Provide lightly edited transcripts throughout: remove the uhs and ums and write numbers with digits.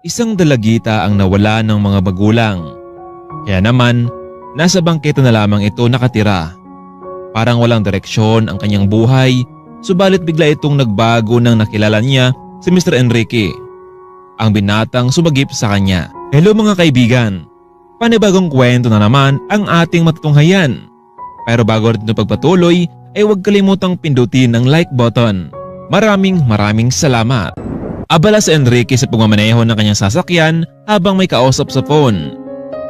Isang dalagita ang nawala ng mga magulang. Kaya naman, nasa bangketa na lamang ito nakatira. Parang walang direksyon ang kanyang buhay, subalit bigla itong nagbago nang nakilala niya si Mr. Enrique. Ang binatang sumagip sa kanya. Hello mga kaibigan! Panibagong kwento na naman ang ating matutunghayan. Pero bago rin ito pagpatuloy, ay huwag kalimutang pindutin ang like button. Maraming salamat! Abala si Enrique sa pagmamaneho ng kanyang sasakyan habang may kausap sa phone.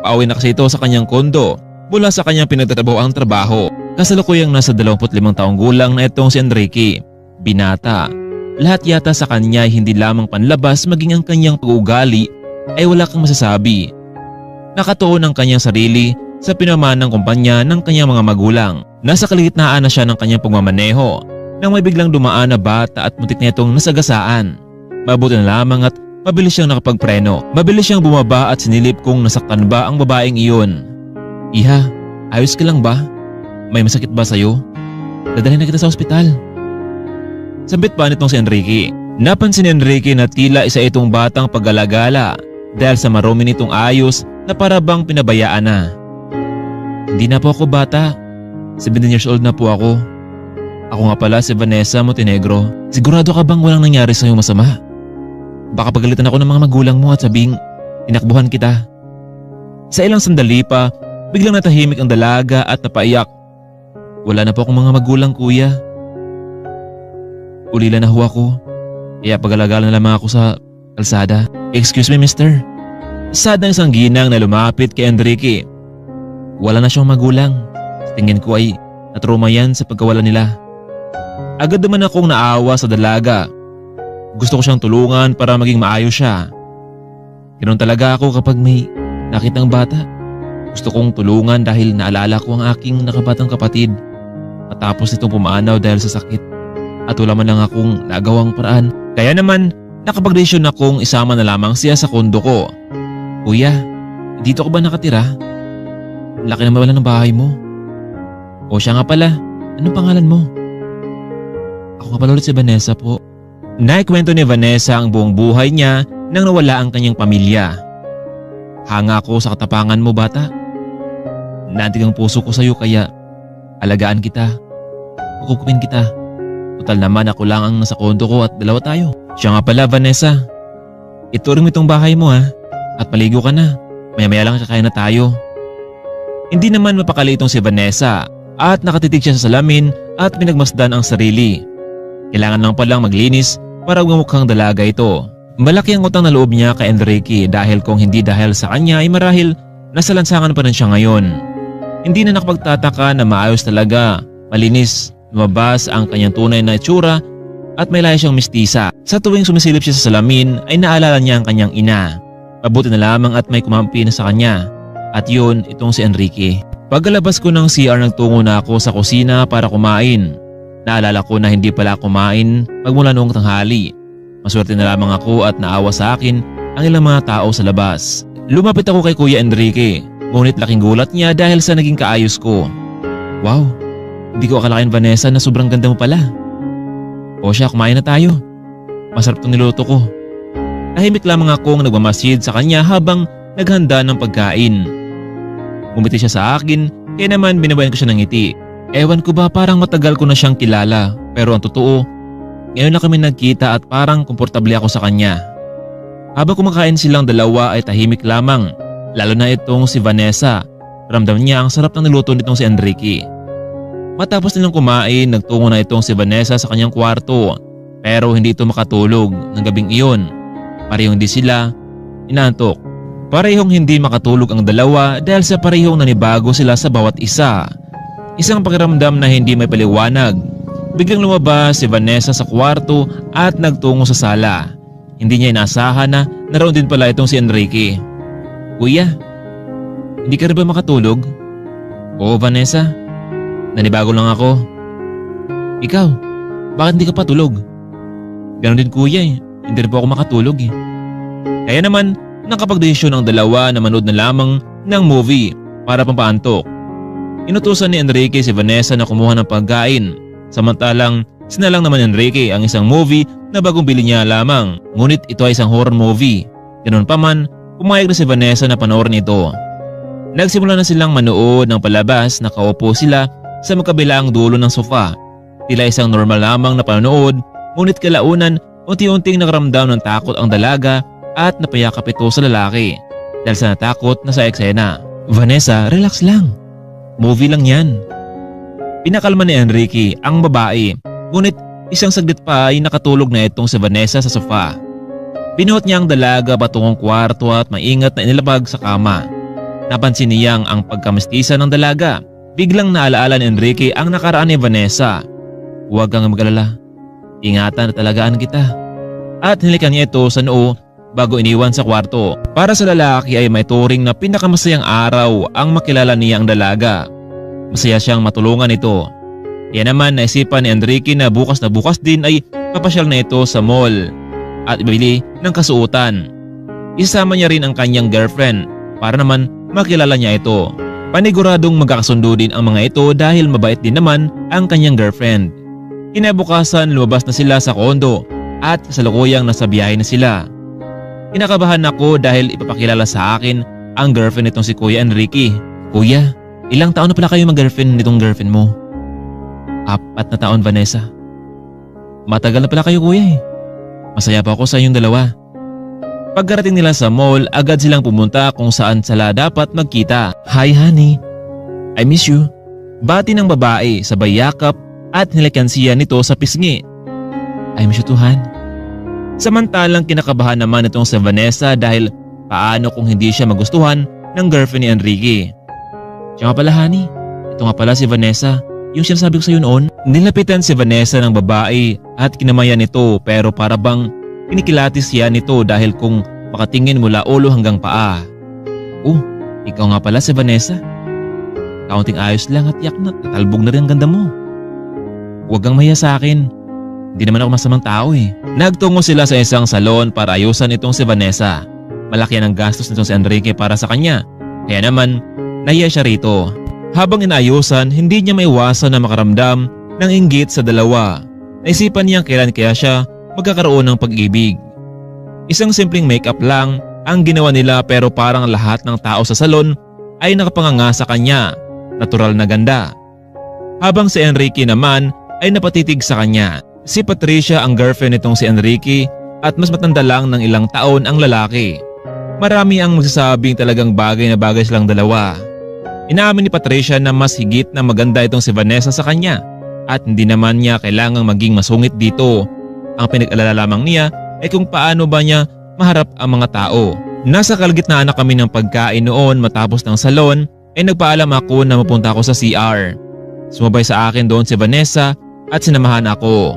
Pauwi na kasi ito sa kanyang kondo mula sa kanyang pinagtatrabahoang trabaho. Kasalukuyang nasa 25 taong gulang na itong si Enrique. Binata. Lahat yata sa kanya ay hindi lamang panlabas, maging ang kanyang pag-uugali ay wala kang masasabi. Nakatuon ang kanyang sarili sa pinamanang kumpanya ng kanyang mga magulang. Nasa kalagitnaan na siya ng kanyang pagmamaneho nang may biglang dumaan na bata at muntik na itong nasagasaan. Mabuti na lamang at mabilis siyang nakapagpreno. Mabilis siyang bumaba at sinilip kung nasaktan ba ang babaeng iyon. Iha, ayos ka lang ba? May masakit ba sa'yo? Dadalhin na kita sa ospital. Sambit pa nitong si Enrique. Napansin ni Enrique na tila isa itong batang pag-alagala dahil sa marumi nitong ayos na parabang pinabayaan na. Hindi na po ako bata. 17 years old na po ako. Ako nga pala si Vanessa Montenegro. Sigurado ka bang walang nangyari sa'yo masama? Baka pagalitan ako ng mga magulang mo at sabing tinakbuhan kita. Sa ilang sandali pa, biglang natahimik ang dalaga at napaiyak. Wala na po akong mga magulang, kuya. Ulila na ho ako, kaya pag-alagala na lamang ako sa kalsada. Excuse me, mister. Sad ng isang ginang na lumapit kay Enrique. Wala na siyang magulang. Sa tingin ko ay natrauma yan sa pagkawala nila. Agad naman akong naawa sa dalaga. Gusto ko siyang tulungan para maging maayos siya. Ganoon talaga ako kapag may nakitang bata. Gusto kong tulungan dahil naalala ko ang aking nakabatang kapatid. Matapos itong pumanaw dahil sa sakit. At wala man lang akong nagawang paraan. Kaya naman, nakapag-desisyon akong isama na lamang siya sa kondo ko. Kuya, dito ka ba nakatira? Laki naman wala ng bahay mo. O siya nga pala, anong pangalan mo? Ako nga pala ulit si Vanessa po. Naikwento ni Vanessa ang buong buhay niya nang nawala ang kanyang pamilya. Hanga ako sa katapangan mo, bata. Naantig ang puso ko sa iyo kaya alagaan kita. Kukupin kita. Total naman ako lang ang nasa kondo ko at dalawa tayo. Siya nga pala, Vanessa. Ituring mo itong bahay mo ha. At maligo ka na. Maya-maya lang kakain na tayo. Hindi naman mapakali itong si Vanessa at nakatitig siya sa salamin at pinagmasdan ang sarili. Kailangan lang palang maglinis para mukhang dalaga ito. Malaki ang utang na loob niya kay Enrique dahil kung hindi dahil sa kanya ay marahil nasa lansangan pa rin siya ngayon. Hindi na nakapagtataka na maayos talaga, malinis, lumabas ang kanyang tunay na itsura at may lahi siyang mistisa. Sa tuwing sumisilip siya sa salamin ay naalala niya ang kanyang ina. Mabuti na lamang at may kumampi na sa kanya. At yun, itong si Enrique. Pagkalabas ko ng CR nagtungo na ako sa kusina para kumain. Naalala ko na hindi pala kumain magmula noong tanghali. Maswerte na lamang ako at naawa sa akin ang ilang mga tao sa labas. Lumapit ako kay Kuya Enrique, ngunit laking gulat niya dahil sa naging kaayos ko. Wow, hindi ko akalain Vanessa na sobrang ganda mo pala. O siya, kumain na tayo. Masarap itong niluto ko. Tahimik lamang akong nagmamasid sa kanya habang naghanda ng pagkain. Umiti siya sa akin, kaya naman binabayan ko siya ng ngiti. Ewan ko ba parang matagal ko na siyang kilala, pero ang totoo, ngayon na kami nagkita at parang komportable ako sa kanya. Habang kumakain silang dalawa ay tahimik lamang, lalo na itong si Vanessa. Ramdam niya ang sarap ng niluto nitong si Enrique. Matapos nilang kumain, nagtungo na itong si Vanessa sa kanyang kwarto, pero hindi ito makatulog ng gabing iyon. Parehong hindi sila inaantok. Parehong hindi makatulog ang dalawa dahil sa parehong nanibago sila sa bawat isa. Isang pakiramdam na hindi may paliwanag. Biglang lumabas si Vanessa sa kwarto at nagtungo sa sala. Hindi niya inasahan na naroon din pala itong si Enrique. Kuya, hindi ka rin ba makatulog? Oo, Vanessa. Nanibago lang ako. Ikaw, bakit hindi ka patulog? Ganon din kuya eh. Hindi rin po ako makatulog eh. Kaya naman, nakapagdesisyon ang dalawa na manood na lamang ng movie para pampaantok. Inutusan ni Enrique si Vanessa na kumuha ng pagkain. Samantalang sinalang naman ni Enrique ang isang movie na bagong bili niya lamang. Ngunit ito ay isang horror movie. Ganun pa man, pumayag na si Vanessa na panoorin ito. Nagsimula na silang manood ng palabas, nakaupo sila sa magkabilang dulo ng sofa. Tila isang normal lamang na panonood, ngunit kalaunan unti-unting nakaramdam ng takot ang dalaga at napayakap ito sa lalaki dahil sa natakot na sa eksena. Vanessa, relax lang. Movie lang yan. Pinakalma ni Enrique ang babae, ngunit isang saglit pa ay nakatulog na itong si Vanessa sa sofa. Binuhat niya ang dalaga patungong kwarto at maingat na inilabag sa kama. Napansin niyang ang pagkamistisa ng dalaga. Biglang naalaala ni Enrique ang nakaraan ni Vanessa. Huwag kang mag-alala. Ingatan at talagaan kita. At hinilikan niya ito sa noo bago iniwan sa kwarto. Para sa lalaki ay may turing na pinakamasayang araw ang makilala niya ang dalaga. Masaya siyang matulungan ito. Kaya naman naisipan ni Enrique na bukas din ay papasyal na ito sa mall at ibili ng kasuotan. Isama niya rin ang kanyang girlfriend para naman makilala niya ito. Paniguradong magkakasundo din ang mga ito dahil mabait din naman ang kanyang girlfriend. Kinabukasan lumabas na sila sa kondo at kasalukuyang nasa biyahe na sila. Kinakabahan ako dahil ipapakilala sa akin ang girlfriend nitong si Kuya Enrique. Kuya, ilang taon na pala kayo mag-girlfriend nitong girlfriend mo? 4 na taon, Vanessa. Matagal na pala kayo, kuya eh. Masaya pa ako sa inyong dalawa. Pagkarating nila sa mall, agad silang pumunta kung saan sila dapat magkita. Hi honey, I miss you. Bati ng babae sabay yakap at nilagyan siya nito sa pisngi. I miss you too, Han. Samantalang kinakabahan naman itong si Vanessa dahil paano kung hindi siya magustuhan ng girlfriend ni Enrique. Siya nga pala, honey. Ito nga pala si Vanessa. Yung sinasabi ko sa iyo noon. Nilapitan si Vanessa ng babae at kinamayan nito pero para bang pinikilatis siya nito dahil kung makatingin mula ulo hanggang paa. Ikaw nga pala si Vanessa. Kaunting ayos lang at yak na tatalbog na rin ang ganda mo. Huwag kang mahiya sa akin. Hindi naman ako masamang tao eh. Nagtungo sila sa isang salon para ayusan itong si Vanessa. Malaki ang gastos nitong si Enrique para sa kanya. Kaya naman, nahiya siya rito. Habang inaayusan, hindi niya maiwasan na makaramdam ng inggit sa dalawa. Naisipan niyang kailan kaya siya magkakaroon ng pag-ibig. Isang simpleng make-up lang ang ginawa nila pero parang lahat ng tao sa salon ay nakapanganga sa kanya. Natural na ganda. Habang si Enrique naman ay napatitig sa kanya. Si Patricia ang girlfriend nitong si Enrique at mas matanda lang ng ilang taon ang lalaki. Marami ang magsasabing talagang bagay na bagay silang dalawa. Inaamin ni Patricia na mas higit na maganda itong si Vanessa sa kanya at hindi naman niya kailangang maging masungit dito. Ang pinag-alala lamang niya ay kung paano ba niya maharap ang mga tao. Nasa kalagitnaan na kami ng pagkain noon matapos ng salon ay nagpaalam ako na mapunta ako sa CR. Sumabay sa akin doon si Vanessa at sinamahan ako.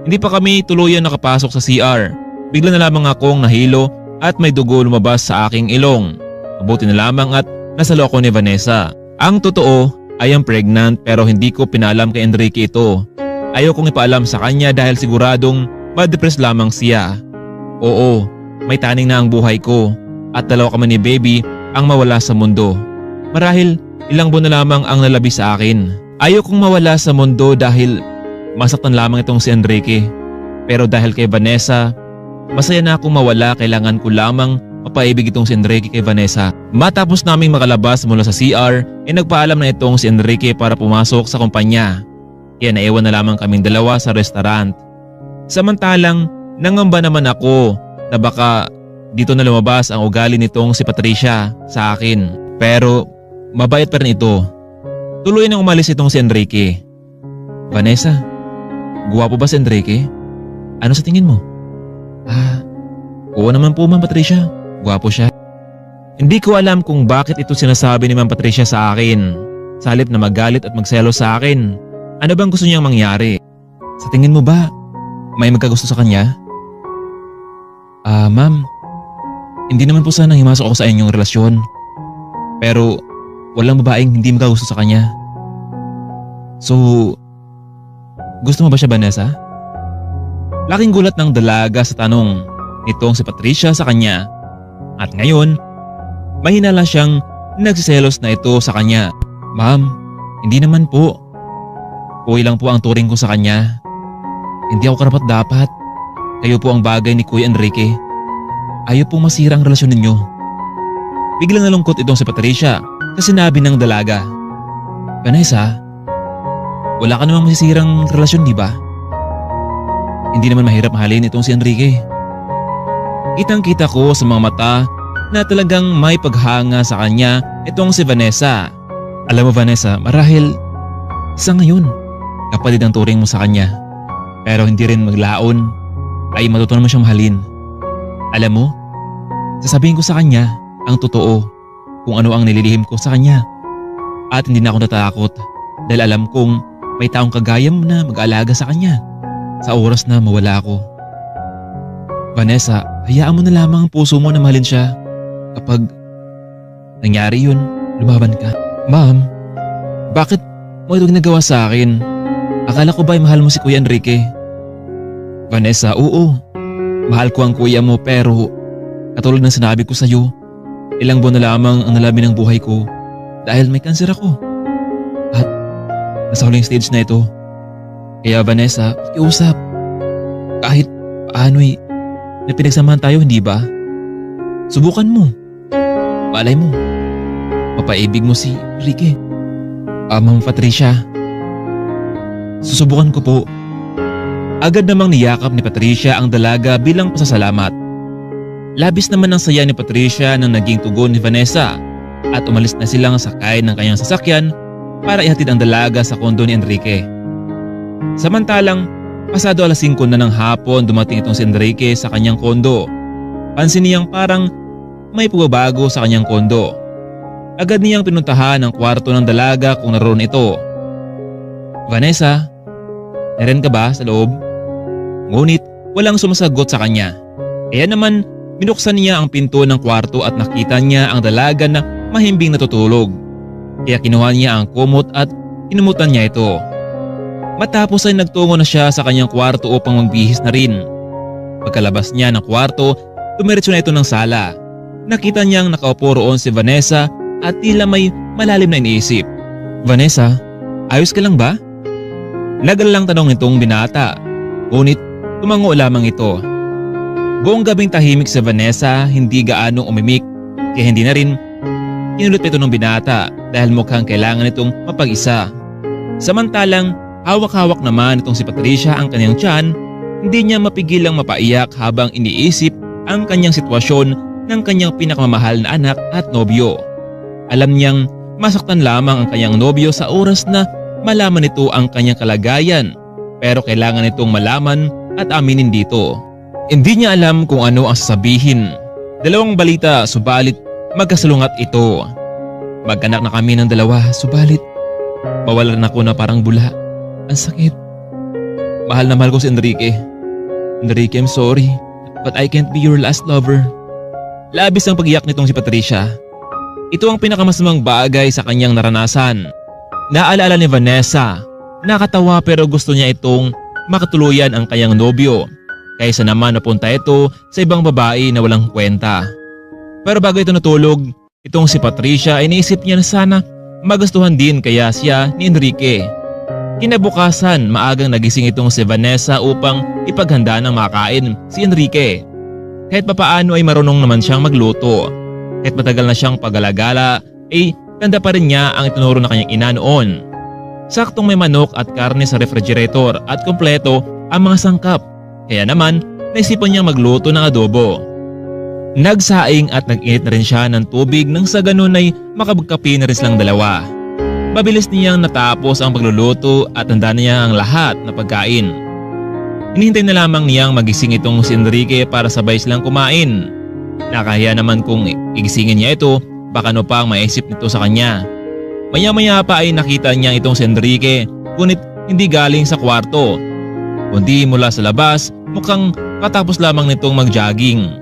Hindi pa kami tuluyan nakapasok sa CR. Bigla na lamang akong nahilo at may dugo lumabas sa aking ilong. Mabuti na lamang at nasalo ako ni Vanessa. Ang totoo ay ang pregnant pero hindi ko pinalam kay Enrique ito. Ayaw kong ipaalam sa kanya dahil siguradong ma-depress lamang siya. Oo, may taning na ang buhay ko at dalawa kami ni baby ang mawala sa mundo. Marahil ilang buwan na lamang ang nalabi sa akin. Ayaw kong mawala sa mundo dahil masaktan lamang itong si Enrique. Pero dahil kay Vanessa, masaya na akong mawala, kailangan ko lamang mapaibig itong si Enrique kay Vanessa. Matapos naming makalabas mula sa CR, ay nagpaalam na itong si Enrique para pumasok sa kumpanya. Kaya naiwan na lamang kaming dalawa sa restaurant. Samantalang, nangamba naman ako na baka dito na lumabas ang ugali nitong si Patricia sa akin. Pero mabait pa rin ito. Tuloy nang umalis itong si Enrique. Vanessa, guwapo ba si Enrique? Ano sa tingin mo? Oo naman po, Ma'am Patricia. Guwapo siya. Hindi ko alam kung bakit ito sinasabi ni Ma'am Patricia sa akin. Sa halip na magalit at magselos sa akin. Ano bang gusto niyang mangyari? Sa tingin mo ba, may magkagusto sa kanya? Ma'am, hindi naman po sanang himasok ako sa inyong relasyon. Pero walang babaeng hindi magkagusto sa kanya. So, gusto mo ba siya, Vanessa? Laking gulat ng dalaga sa tanong nitong si Patricia sa kanya. At ngayon, mahinala siyang nagsiselos na ito sa kanya. Ma'am, hindi naman po. Kuya lang po ang turing ko sa kanya. Hindi ako karapat-dapat. Kayo po ang bagay ni Kuya Enrique. ayaw pong masira ang relasyon ninyo. Biglang nalungkot itong si Patricia sa sinabi ng dalaga. Vanessa, wala ka namang masisirang relasyon, di ba? Hindi naman mahirap mahalin itong si Enrique. Kitang-kita ko sa mga mata na talagang may paghanga sa kanya itong si Vanessa. Alam mo Vanessa, marahil sa ngayon, kapatid ang turing mo sa kanya. Pero hindi rin maglaon ay matutunan mo siyang mahalin. Alam mo, sasabihin ko sa kanya ang totoo kung ano ang nililihim ko sa kanya. At hindi na ako natakot dahil alam kong may taong kagaya mo na mag-aalaga sa kanya sa oras na mawala ako. Vanessa, hayaan mo na lamang ang puso mo na mahalin siya. Kapag nangyari yun, lumaban ka. Ma'am, bakit mo ito ginagawa sa akin? Akala ko ba'y mahal mo si Kuya Enrique? Vanessa, oo. Mahal ko ang kuya mo pero katulad ng sinabi ko sa'yo, ilang buwan na lamang ang nalabi ng buhay ko dahil may kanser ako. At nasa huling stage na ito. Kaya Vanessa, pakiusap. Kahit paano'y na pinagsamahan tayo, hindi ba? Subukan mo. Malay mo, mapaibig mo si Enrique. Ma'am Patricia, susubukan ko po. Agad namang niyakap ni Patricia ang dalaga bilang pasasalamat. Labis naman ang saya ni Patricia nang naging tugon ni Vanessa at umalis na silang sakay ng kanyang sasakyan para ihatid ang dalaga sa kondo ni Enrique. Samantalang, pasado alas 5 na ng hapon dumating itong si Enrique sa kanyang kondo. Pansin niyang parang may pagbabago sa kanyang kondo. Agad niyang pinuntahan ang kwarto ng dalaga kung naroon ito. Vanessa, nariyan ka ba sa loob? Ngunit walang sumasagot sa kanya. Kaya naman binuksan niya ang pinto ng kwarto at nakita niya ang dalaga na mahimbing natutulog. Kaya kinuha niya ang kumot at inumutan niya ito. Matapos ay nagtungo na siya sa kanyang kwarto upang magbihis na rin. Pagkalabas niya ng kwarto, dumiretso na ito ng sala. Nakita niyang nakaupo roon si Vanessa at tila may malalim na iniisip. Vanessa, ayos ka lang ba? Nagalalang tanong nitong binata. Ngunit tumango lamang ito. Buong gabing tahimik si Vanessa, hindi gaanong umimik. Kaya hindi na rin kinulit ito ng binata dahil mukhang kailangan itong mapag-isa. Samantalang hawak-hawak naman itong si Patricia ang kanyang tiyan, hindi niya mapigilang mapaiyak habang iniisip ang kanyang sitwasyon ng kanyang pinakamamahal na anak at nobyo. Alam niyang masaktan lamang ang kanyang nobyo sa oras na malaman nito ang kanyang kalagayan, pero kailangan itong malaman at aminin dito. Hindi niya alam kung ano ang sasabihin. Dalawang balita subalit magkasalungat ito. Mag-anak na kami ng dalawa subalit mawalan ako na parang bula. Ang sakit. Mahal na mahal ko si Enrique. Enrique, I'm sorry, but I can't be your last lover. Labis ang pag-iyak nitong si Patricia. Ito ang pinakamasamang bagay sa kanyang naranasan. Naalala ni Vanessa, nakatawa pero gusto niya itong makatuluyan ang kanyang nobyo kaysa naman napunta ito sa ibang babae na walang kwenta. Pero bago ito natulog, itong si Patricia ay iniisip niya na sana magustuhan din kaya siya ni Enrique. Kinabukasan, maagang nagising itong si Vanessa upang ipaghanda ng makain si Enrique. Kahit papaano ay marunong naman siyang magluto. Kahit matagal na siyang pag-alagala, ay tanda pa rin niya ang itinuro na kanyang ina noon. Saktong may manok at karne sa refrigerator at kumpleto ang mga sangkap. Kaya naman, naisipan niyang magluto ng adobo. Nagsaing at nag-init na rin siya ng tubig nang sa ganun ay makapagkape na rin silang dalawa. Mabilis niyang natapos ang pagluluto at handa niya ang lahat na pagkain. Hinihintay na lamang niyang magising itong si Enrique para sabay silang kumain. Nakahiya naman kung igisingin niya ito, baka ano pa ang maisip nito sa kanya. Maya-maya pa ay nakita niya itong si Enrique, ngunit hindi galing sa kwarto, kundi mula sa labas, mukhang katapos lamang nitong mag-jogging.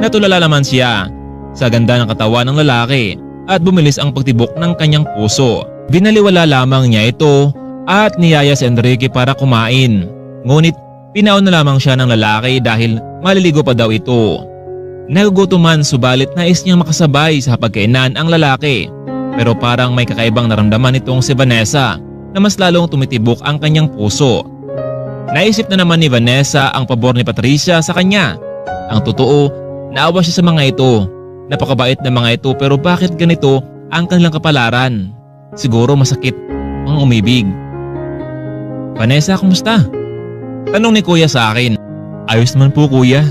Natulala naman siya sa ganda ng katawan ng lalaki at bumilis ang pagtibok ng kanyang puso. Binaliwala lamang niya ito at niyaya si Enrique para kumain. Ngunit pinaon na lamang siya ng lalaki dahil maliligo pa daw ito. Nagugutuman subalit nais niyang makasabay sa pagkainan ang lalaki. Pero parang may kakaibang naramdaman itong si Vanessa na mas lalong tumitibok ang kanyang puso. Naisip na naman ni Vanessa ang pabor ni Patricia sa kanya. Ang totoo, Naawa siya sa mga ito. Napakabait na mga ito pero bakit ganito ang kanilang kapalaran? Siguro masakit ang umibig. Vanessa, kumusta? Tanong ni kuya sa akin. Ayos naman po kuya.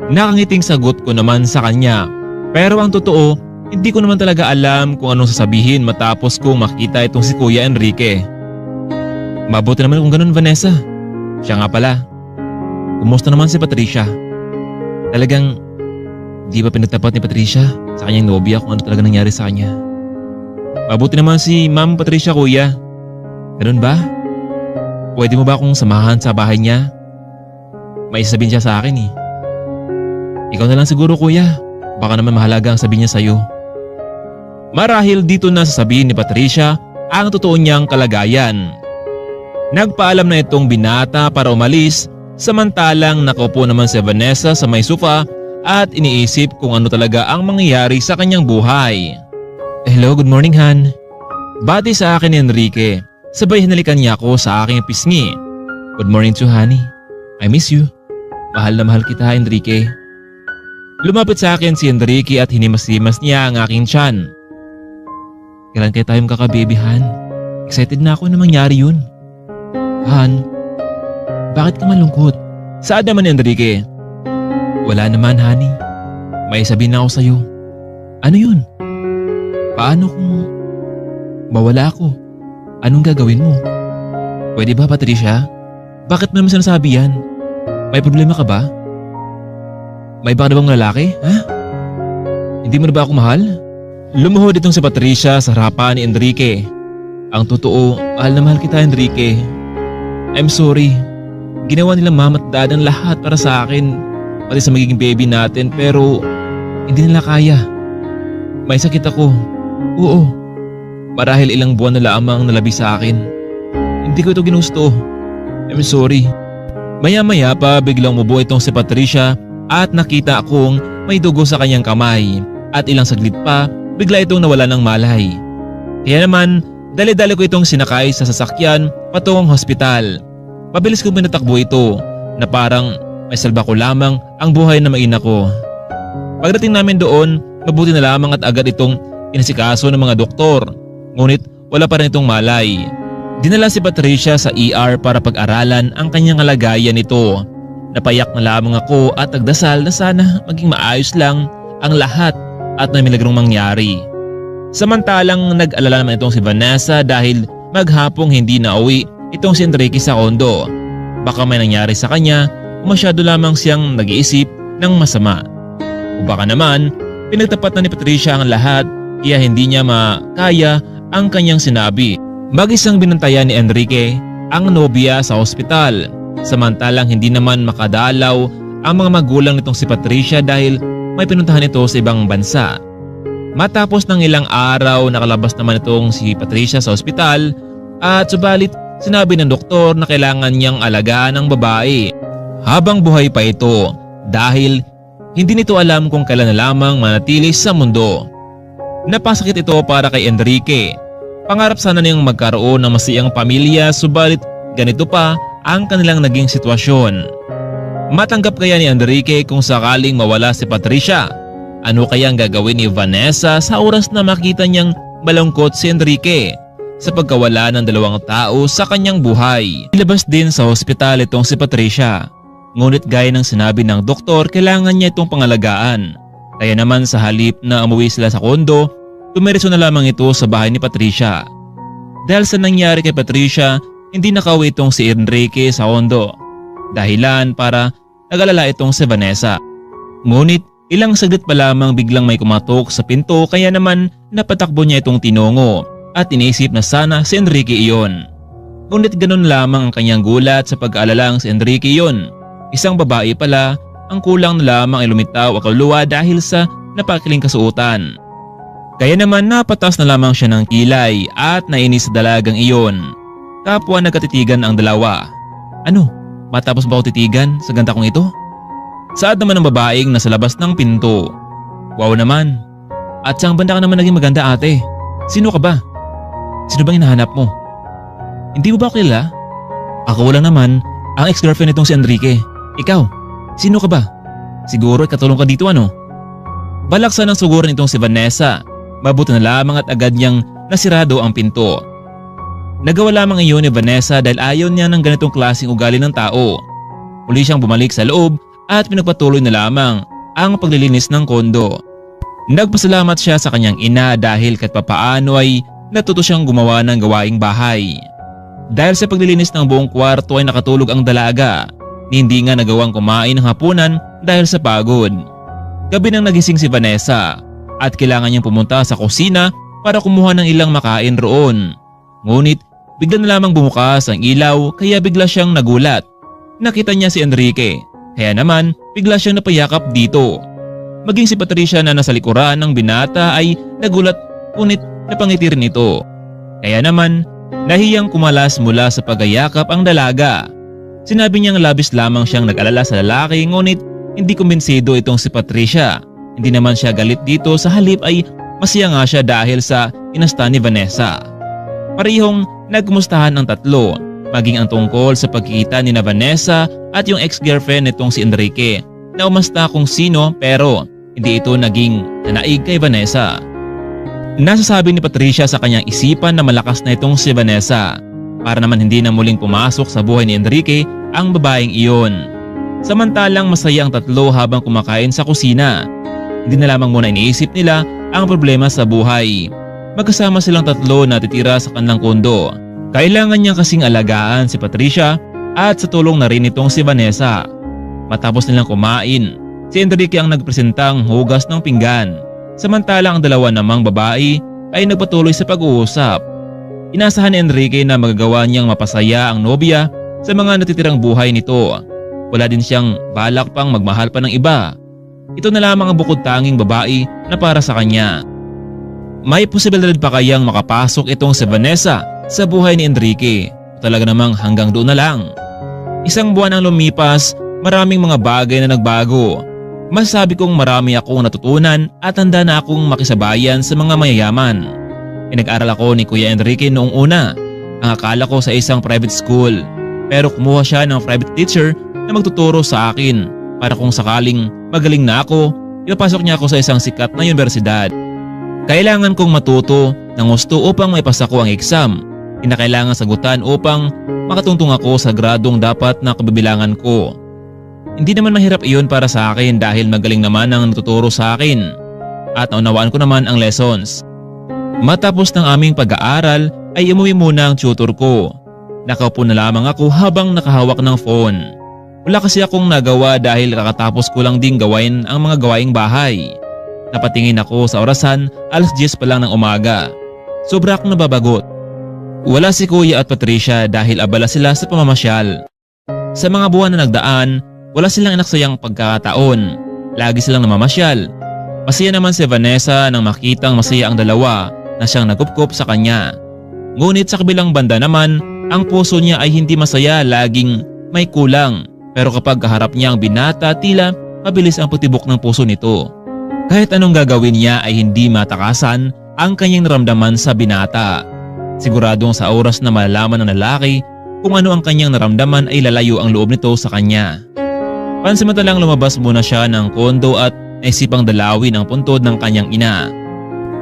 Nakangiting sagot ko naman sa kanya. Pero ang totoo, hindi ko naman talaga alam kung anong sasabihin matapos kong makita itong si Kuya Enrique. Mabuti naman kung ganun, Vanessa. Siya nga pala. Kumusta naman si Patricia? Talagang di ba pinagtapat ni Patricia sa kanyang nobya kung ano talaga nangyari sa kanya? Mabuti naman si Ma'am Patricia, kuya. Ganun ba? Pwede mo ba akong samahan sa bahay niya? May sabihin siya sa akin eh. Ikaw na lang siguro, kuya. Baka naman mahalaga ang sabihin niya sa'yo. Marahil dito na sasabihin ni Patricia ang totoo niyang kalagayan. Nagpaalam na itong binata para umalis, samantalang nakaupo naman si Vanessa sa may sofa at iniisip kung ano talaga ang mangyayari sa kanyang buhay. Hello, good morning Han. Bati sa akin ni Enrique, sabay hinalikan niya ako sa aking pisngi. Good morning to honey. I miss you. Mahal na mahal kita, Enrique. Lumapit sa akin si Enrique at hinimas-himas niya ang aking tiyan. Kailan kaya tayong kakababy, Han? Excited na ako na mangyari yun. Han, bakit ka malungkot? Saad naman ni Enrique. Wala naman, honey. May sabihin na ako sa'yo. Ano yun? Paano kung mawala ako? Anong gagawin mo? Pwede ba, Patricia? Bakit mo naman sinasabi yan? May problema ka ba? May baka na bang lalaki? Ha? Hindi mo na ba ako mahal? Lumuhod itong si Patricia sa harapan ni Enrique. Ang totoo, mahal na mahal kita, Enrique. I'm sorry. Ginawa nilang mama at dad ang lahat para sa akin, pati sa magiging baby natin, pero hindi nila kaya. May sakit ako. Oo. Marahil ilang buwan na lamang nalabi sa akin. Hindi ko ito ginusto. I'm sorry. Maya-maya pa biglang umubo itong si Patricia at nakita akong may dugo sa kanyang kamay at ilang saglit pa bigla itong nawala ng malay. Kaya naman, dali-dali ko itong sinakay sa sasakyan patungong hospital. Mabilis kong pinatakbo ito na parang may salba ko lamang ang buhay na maina ko. Pagdating namin doon, mabuti na lamang at agad itong inasikaso ng mga doktor. Ngunit wala pa rin itong malay. Dinala si Patricia sa ER para pag-aralan ang kanyang kalagayan nito. Napayak na lamang ako at nagdasal na sana maging maayos lang ang lahat at may milagrong mangyari. Samantalang nag-alala naman itong si Vanessa dahil maghapong hindi nauwi itong si Enrique sa kondo. Baka may nangyari sa kanya o masyado lamang siyang nag-iisip ng masama. O baka naman pinagtapat na ni Patricia ang lahat kaya hindi niya makaya ang kanyang sinabi. Mag-isang binantayan ni Enrique ang nobya sa ospital. Samantalang hindi naman makadalaw ang mga magulang nitong si Patricia dahil may pinuntahan ito sa ibang bansa. Matapos ng ilang araw nakalabas naman itong si Patricia sa ospital at subalit sinabi ng doktor na kailangan niyang alagaan ang babae habang buhay pa ito dahil hindi nito alam kung kailan na lamang manatili sa mundo. Napasakit ito para kay Enrique. Pangarap sana niyang magkaroon ng masiyang pamilya subalit ganito pa ang kanilang naging sitwasyon. Matanggap kaya ni Enrique kung sakaling mawala si Patricia? Ano kaya ang gagawin ni Vanessa sa oras na makita niyang malungkot si Enrique sa pagkawala ng dalawang tao sa kanyang buhay? Ilabas din sa ospital itong si Patricia. Ngunit gaya ng sinabi ng doktor, kailangan niya itong pangalagaan. Kaya naman sa halip na umuwi sila sa kondo, tumiritso na lamang ito sa bahay ni Patricia. Dahil sa nangyari kay Patricia, hindi nakauwi itong si Enrique sa kondo. Dahilan para nag-alala itong si Vanessa. Ngunit ilang saglit pa lamang biglang may kumatok sa pinto kaya naman napatakbo niya itong tinungo at iniisip na sana si Enrique iyon. Ngunit ganun lamang ang kanyang gulat sa pag-aalalang si Enrique iyon. Isang babae pala, ang kulang na lamang ay lumitaw ang kaluluwa dahil sa napakiling kasuotan. Kaya naman napatas na lamang siya ng kilay at nainis sa dalagang iyon. Kapwa nagkatitigan ang dalawa. Ano? Matapos ba ako titigan sa ganda kong ito? Saad naman ng babaeng nasa labas ng pinto. Wow naman. At saan banda ka naman naging maganda ate? Sino ka ba? Sino bang hinahanap mo? Hindi mo ba kilala? Ako lang naman ang ex-girlfriend nitong si Enrique. Ikaw, sino ka ba? Siguro katulong ka dito ano? Balaksan ng suguran itong si Vanessa. Mabuti na lamang at agad niyang nasirado ang pinto. Nagawa lamang iyon ni Vanessa dahil ayaw niya ng ganitong klaseng ugali ng tao. Muli siyang bumalik sa loob at pinagpatuloy na lamang ang paglilinis ng kondo. Nagpasalamat siya sa kanyang ina dahil kahit papaano ay natuto siyang gumawa ng gawaing bahay. Dahil sa paglilinis ng buong kwarto ay nakatulog ang dalaga. Hindi nga nagawang kumain ng hapunan dahil sa pagod. Gabi nang nagising si Vanessa at kailangan niyang pumunta sa kusina para kumuha ng ilang makain roon. Ngunit bigla na lamang bumukas ang ilaw kaya bigla siyang nagulat. Nakita niya si Enrique kaya naman bigla siyang napayakap dito. Maging si Patricia na nasa likuran ng binata ay nagulat ngunit napangiti rin ito. Kaya naman nahiyang kumalas mula sa pagyayakap ang dalaga. Sinabi niyang labis lamang siyang nag-alala sa lalaki ngunit hindi kumbinsido itong si Patricia. Hindi naman siya galit dito, sa halip ay masaya nga siya dahil sa inasta ni Vanessa. Parehong nagkumustahan ang tatlo, maging ang tungkol sa pagkikita ni na Vanessa at yung ex-girlfriend nitong si Enrique na umasta kung sino pero hindi ito naging nanaig kay Vanessa. Nasasabi ni Patricia sa kanyang isipan na malakas na itong si Vanessa para naman hindi na muling pumasok sa buhay ni Enrique ang babaeng iyon. Samantalang masaya ang tatlo habang kumakain sa kusina. Hindi na lamang muna iniisip nila ang problema sa buhay. Magkasama silang tatlo na titira sa kanilang kondo. Kailangan niyang kasing alagaan si Patricia at sa tulong na rin itong si Vanessa. Matapos nilang kumain, si Enrique ang nagpresentang hugas ng pinggan. Samantalang ang dalawa namang babae ay nagpatuloy sa pag-uusap. Inasahan ni Enrique na magagawa niyang mapasaya ang nobya sa mga natitirang buhay nito. Wala din siyang balak pang magmahal pa ng iba. Ito na lamang ang bukod tanging babae na para sa kanya. May posibilidad pa kayang makapasok itong si Vanessa sa buhay ni Enrique? Talaga namang hanggang doon na lang. Isang buwan ang lumipas, maraming mga bagay na nagbago. Masasabi kong marami akong natutunan at handa na akong makisabayan sa mga mayayaman. Pinag-aral ako ni Kuya Enrique noong una. Ang akala ko sa isang private school. Pero kumuha siya ng private teacher na magtuturo sa akin para kung sakaling magaling na ako, ipapasok niya ako sa isang sikat na universidad. Kailangan kong matuto ng gusto upang maipasa ko ang exam. Kinakailangan sagutan upang makatungtong ako sa gradong dapat na kabibilangan ko. Hindi naman mahirap iyon para sa akin dahil magaling naman ang natuturo sa akin at naunawaan ko naman ang lessons. Matapos ng aming pag-aaral ay umuwi muna ang tutor ko. Nakaupo na lamang ako habang nakahawak ng phone. Wala kasi akong nagawa dahil kakatapos ko lang ding gawain ang mga gawaing bahay. Napatingin ako sa orasan, 10:00 pa lang ng umaga. Sobra akong nababagot. Wala si Kuya at Patricia dahil abala sila sa pamamasyal. Sa mga buwan na nagdaan, wala silang inaksayang pagkakataon. Lagi silang namamasyal. Masaya naman si Vanessa nang makitang masaya ang dalawa na siyang nagupkop sa kanya. Ngunit sa kabilang banda naman, ang puso niya ay hindi masaya, laging may kulang. Pero kapag kaharap niya ang binata, tila mabilis ang pagtibok ng puso nito. Kahit anong gagawin niya ay hindi matakasan ang kanyang naramdaman sa binata. Siguradong sa oras na malalaman ng lalaki kung ano ang kanyang naramdaman ay lalayo ang loob nito sa kanya. Pansamantalang lumabas muna siya ng kondo at naisipang dalawin ang puntod ng kanyang ina.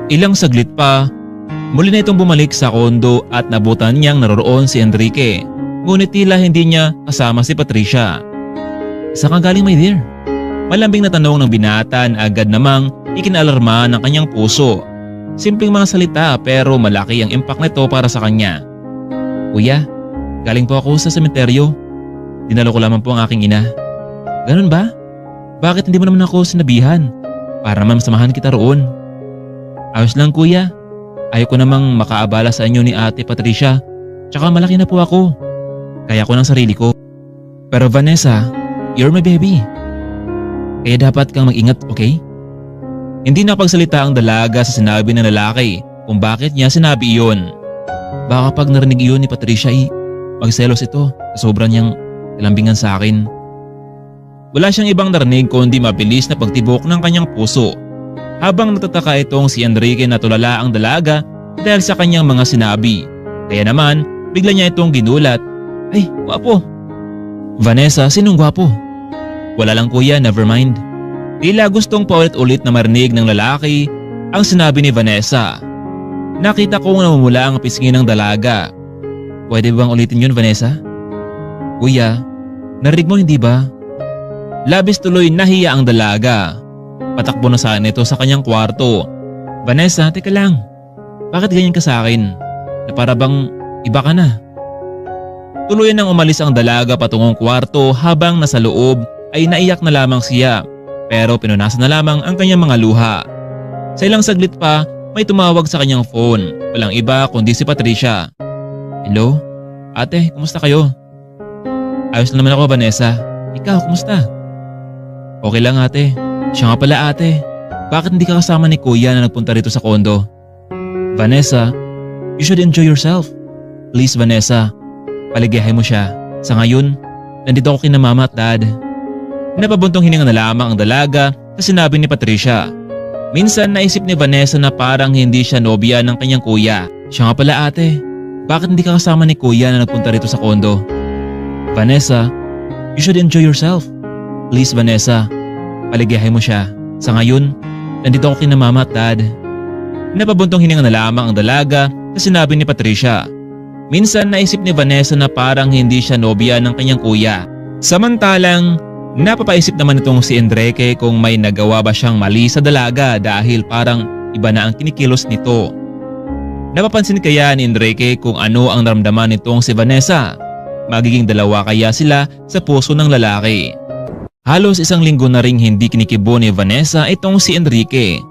Ilang saglit pa, muli na itong bumalik sa kondo at nabutan niyang naroroon si Enrique. Ngunit tila hindi niya kasama si Patricia. "Saan ka galing, my dear?" Malambing na tanong ng binata na agad namang ikinalarma ng kanyang puso. Simpleng mga salita pero malaki ang impact nito para sa kanya. "Kuya, galing po ako sa sementeryo. Dinalo ko lamang po ang aking ina." "Ganun ba? Bakit hindi mo naman ako sinabihan? Para naman masamahan kita roon." "Ayos lang kuya. Ayaw ko namang makaabala sa inyo ni Ate Patricia. Tsaka malaki na po ako. Kaya ko ng sarili ko. Pero Vanessa, you're my baby. Kaya dapat kang mag-ingat, okay?" Hindi nakapagsalita ang dalaga sa sinabi ng lalaki kung bakit niya sinabi iyon. Baka pag narinig iyon ni Patricia ay magselos ito sa sobra niyang ilambingan sa akin. Wala siyang ibang narinig kundi mabilis na pagtibok ng kanyang puso. Habang natataka itong si Enrique na tulala ang dalaga dahil sa kanyang mga sinabi. Kaya naman, bigla niya itong ginulat. "Ay, gwapo." "Vanessa, sinong gwapo?" "Wala lang kuya, never mind." Tila gustong paulit-ulit na marinig ng lalaki ang sinabi ni Vanessa. Nakita kong namumula ang pisngi ng dalaga. Pwede bang ulitin yun, Vanessa? Kuya, narinig mo hindi ba? Labis tuloy nahiya ang dalaga. Patakbo na sana ito sa kanyang kwarto. Vanessa, teka lang. Bakit ganyan ka sa akin? Na para bang iba ka na? Tuloy nang umalis ang dalaga patungong kwarto habang nasa loob ay naiyak na lamang siya. Pero pinunasan na lamang ang kanyang mga luha. Sa ilang saglit pa, may tumawag sa kanyang phone. Walang iba kundi si Patricia. Hello? Ate, kumusta kayo? Ayos naman ako, Vanessa. Ikaw, kumusta? Okay lang, ate. Siya nga pala, ate. Bakit hindi ka kasama ni Kuya na nagpunta rito sa kondo? Vanessa, you should enjoy yourself. Please, Vanessa, paligayahin mo siya. Sa ngayon, nandito ako kina Mama at Dad. Napabuntong hininga na lamang ang dalaga sa sinabi ni Patricia. Minsan naisip ni Vanessa na parang hindi siya nobya ng kanyang kuya. Siya nga pala, ate. Bakit hindi ka kasama ni Kuya na nagpunta rito sa kondo? Vanessa, you should enjoy yourself. Please, Vanessa, paligayahin mo siya. Sa ngayon, nandito ako kina Mama at Dad. Napabuntong hininga na lamang ang dalaga sa sinabi ni Patricia. Minsan naisip ni Vanessa na parang hindi siya nobya ng kanyang kuya. Samantalang, napapaisip naman itong si Enrique kung may nagawa ba siyang mali sa dalaga dahil parang iba na ang kinikilos nito. Napapansin kaya ni Enrique kung ano ang naramdaman nitong si Vanessa. Magiging dalawa kaya sila sa puso ng lalaki. Halos isang linggo na ring hindi kinikibo ni Vanessa itong si Enrique.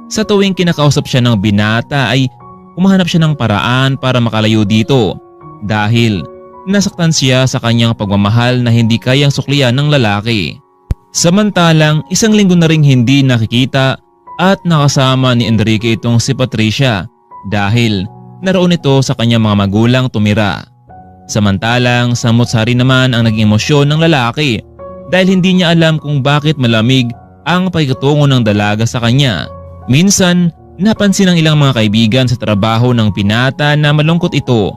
Sa tuwing kinakausap siya ng binata ay humahanap siya ng paraan para makalayo dito dahil nasaktan siya sa kanyang pagmamahal na hindi kayang suklian ng lalaki. Samantalang isang linggo na ring hindi nakikita at nakasama ni Enrique itong si Patricia dahil naroon ito sa kanyang mga magulang tumira. Samantalang samot-sari naman ang naging emosyon ng lalaki dahil hindi niya alam kung bakit malamig ang pakikitungo ng dalaga sa kanya. Minsan napansin ng ilang mga kaibigan sa trabaho ng binata na malungkot ito.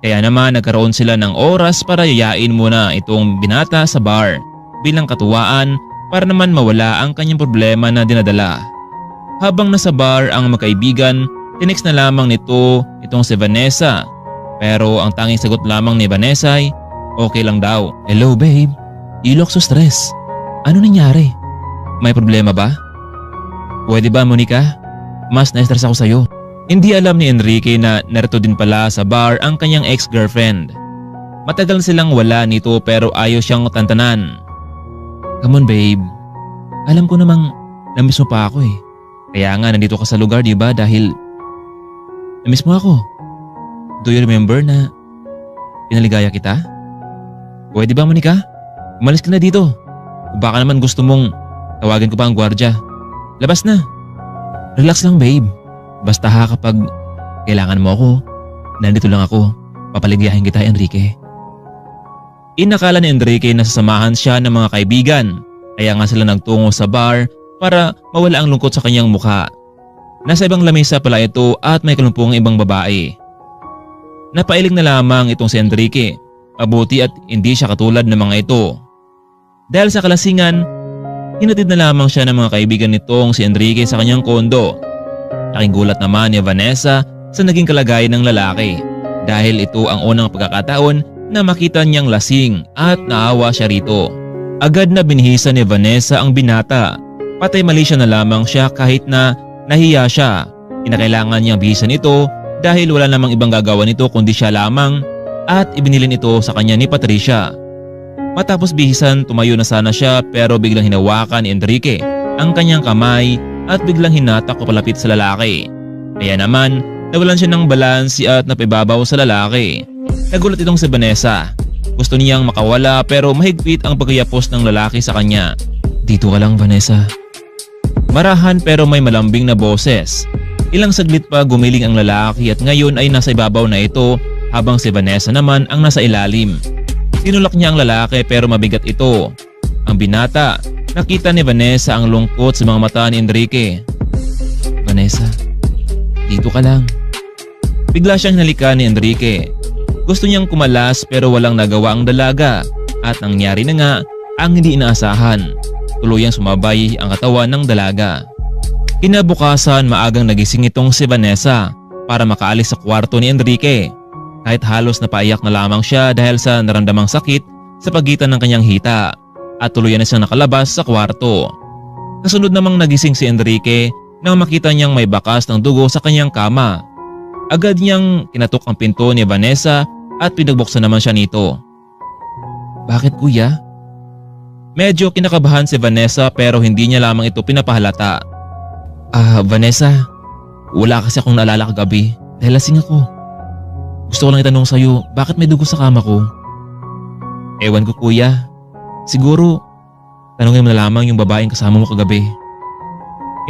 Kaya naman nagkaroon sila ng oras para yayain muna itong binata sa bar bilang katuwaan para naman mawala ang kanyang problema na dinadala. Habang nasa bar ang magkaibigan, tinext na lamang nito itong si Vanessa. Pero ang tanging sagot lamang ni Vanessa ay okay lang daw. Hello babe, you look so stressed. Ano nangyari? May problema ba? Pwede ba, Monica? Mas na-stress ako sa'yo. Hindi alam ni Enrique na narito din pala sa bar ang kanyang ex-girlfriend. Matagal silang wala nito pero ayaw siyang tantanan. Come on babe, alam ko namang namiss mo pa ako eh. Kaya nga nandito ka sa lugar diba dahil namiss mo ako. Do you remember na pinaligaya kita? Pwede ba, Monica? Umalis ka na dito. O baka naman gusto mong tawagin ko pa ang gwardya. Labas na. Relax lang babe. Basta ha kapag kailangan mo ako, nandito lang ako. Papaligayahin kita, Enrique. Inakala ni Enrique na sasamahan siya ng mga kaibigan. Kaya nga sila nagtungo sa bar para mawala ang lungkot sa kanyang mukha. Nasa ibang lamesa pala ito at may kalumpong ibang babae. Napailing na lamang itong si Enrique. Mabuti at hindi siya katulad ng mga ito. Dahil sa kalasingan, hinatid na lamang siya ng mga kaibigan nitong si Enrique sa kanyang kondo. Laking gulat naman ni Vanessa sa naging kalagayan ng lalaki dahil ito ang unang pagkakataon na makita niyang lasing at naawa siya rito. Agad na binihisa ni Vanessa ang binata. Patay mali siya na lamang siya kahit na nahiya siya. Kinakailangan niyang bihisan ito dahil wala namang ibang gagawa nito kundi siya lamang at ibinilin ito sa kanya ni Patricia. Matapos bihisan, tumayo na sana siya pero biglang hinawakan ni Enrique ang kanyang kamay at biglang hinatak o palapit sa lalaki. Kaya naman, nawalan siya ng balansi at napibabaw sa lalaki. Nagulat itong si Vanessa. Gusto niyang makawala pero mahigpit ang pagkayapos ng lalaki sa kanya. Dito ka lang, Vanessa. Marahan pero may malambing na boses. Ilang saglit pa gumiling ang lalaki at ngayon ay nasa ibabaw na ito habang si Vanessa naman ang nasa ilalim. Tinulak niya ang lalaki pero mabigat ito. Ang binata, nakita ni Vanessa ang lungkot sa mga mata ni Enrique. Vanessa, dito ka lang. Bigla siyang hinalikan ni Enrique. Gusto niyang kumalas pero walang nagawa ang dalaga at nangyari na nga ang hindi inaasahan. tuluyang sumabay ang katawan ng dalaga. Kinabukasan maagang nagising itong si Vanessa para makaalis sa kwarto ni Enrique. Kahit halos napaiyak na lamang siya dahil sa naramdamang sakit sa pagitan ng kanyang hita at tuluyan na siyang nakalabas sa kwarto. Kasunod namang nagising si Enrique nang makita niyang may bakas ng dugo sa kanyang kama. Agad niyang kinatok ang pinto ni Vanessa at pinagbuksan naman siya nito. "Bakit kuya?" Medyo kinakabahan si Vanessa pero hindi niya lamang ito pinapahalata. Vanessa, wala kasi akong naalala kagabi dahil lasing ako. Gusto ko lang itanong sa'yo, bakit may dugo sa kama ko?" "Ewan ko kuya. Siguro, tanungin mo na lamang yung babaeng kasama mo kagabi."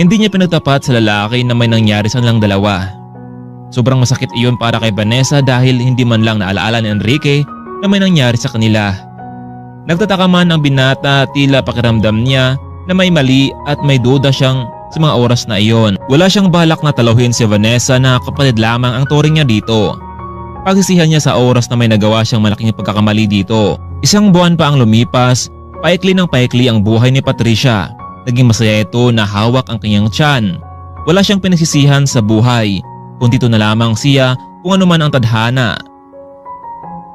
Hindi niya pinagtapat sa lalaki na may nangyari sa nilang dalawa. Sobrang masakit iyon para kay Vanessa dahil hindi man lang naalaala ni Enrique na may nangyari sa kanila. Nagtataka man ang binata, tila pakiramdam niya na may mali at may duda siyang sa mga oras na iyon. Wala siyang balak na taluhin si Vanessa na kapatid lamang ang turing niya dito. Pagsisihan niya sa oras na may nagawa siyang malaking pagkakamali dito. Isang buwan pa ang lumipas, paikli ng paikli ang buhay ni Patricia. Naging masaya ito na hawak ang kanyang tiyan. Wala siyang pinagsisihan sa buhay, kundi ito na lamang siya kung ano man ang tadhana.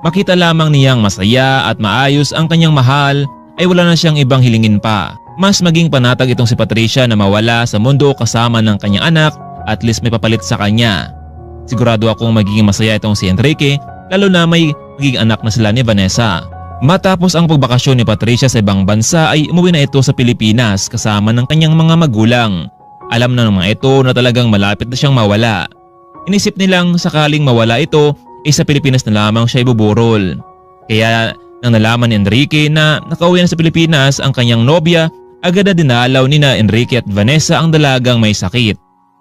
Makita lamang niyang masaya at maayos ang kanyang mahal ay wala na siyang ibang hilingin pa. Mas maging panatag itong si Patricia na mawala sa mundo kasama ng kanyang anak, at least may papalit sa kanya. Sigurado akong magiging masaya itong si Enrique, lalo na may magiging anak na sila ni Vanessa. Matapos ang pagbakasyon ni Patricia sa ibang bansa ay umuwi na ito sa Pilipinas kasama ng kanyang mga magulang. Alam na ng mga ito na talagang malapit na siyang mawala. Inisip nilang sakaling mawala ito ay sa Pilipinas na lamang siya ibuburol. Kaya nang nalaman ni Enrique na nakauwi na sa Pilipinas ang kanyang nobya, agad na dinalaw ni na Enrique at Vanessa ang dalagang may sakit.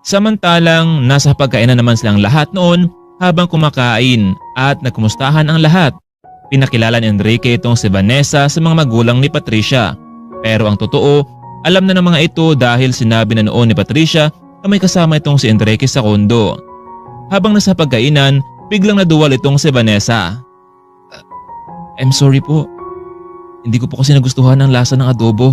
Samantalang nasa pagkainan naman silang lahat noon habang kumakain at nagkumustahan ang lahat. Pinakilala ni Enrique itong si Vanessa sa mga magulang ni Patricia. Pero ang totoo, alam na ng mga ito dahil sinabi na noon ni Patricia na may kasama itong si Enrique sa kondo. Habang nasa pagkainan, biglang naduwal itong si Vanessa. "I'm sorry po. Hindi ko po kasi nagustuhan ang lasa ng adobo."